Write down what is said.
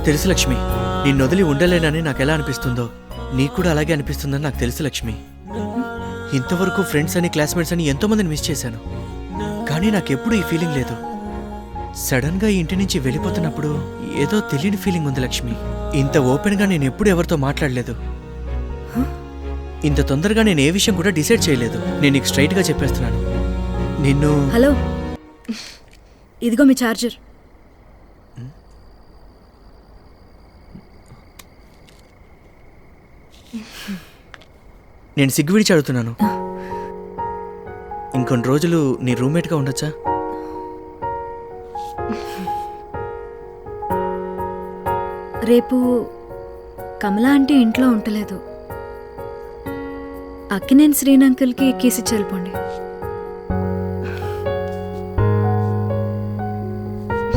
తెలుసు లక్ష్మి, నిన్ను వదిలి ఉండలేనని నాకు ఎలా అనిపిస్తుందో నీకు కూడా అలాగే అనిపిస్తుందని నాకు తెలుసు లక్ష్మి. ఇంతవరకు ఫ్రెండ్స్ అని క్లాస్మేట్స్ అని ఎంతోమందిని మిస్ చేశాను, కానీ నాకెప్పుడు ఈ ఫీలింగ్ లేదు. సడన్గా ఈ ఇంటి నుంచి వెళ్ళిపోతున్నప్పుడు ఏదో తెలియని ఫీలింగ్ ఉంది లక్ష్మి. ఇంత ఓపెన్గా నేను ఎప్పుడు ఎవరితో మాట్లాడలేదు. ఇంత తొందరగా నేను ఏ విషయం కూడా డిసైడ్ చేయలేదు. నేను నీకు స్ట్రైట్గా చెప్పేస్తున్నాను. నిన్ను హలో, ఇదిగో మీ ఛార్జర్. నేను సిగ్గు విడిచి అడుగుతున్నాను, ఇంకొన్ని రోజులు నీ రూమ్మేట్గా ఉండొచ్చా? రేపు కమలా అంటే ఇంట్లో ఉండలేదు. అక్కినేని శ్రీని అంకుల్కి కీసిచ్చి వెళ్ళిపోండి.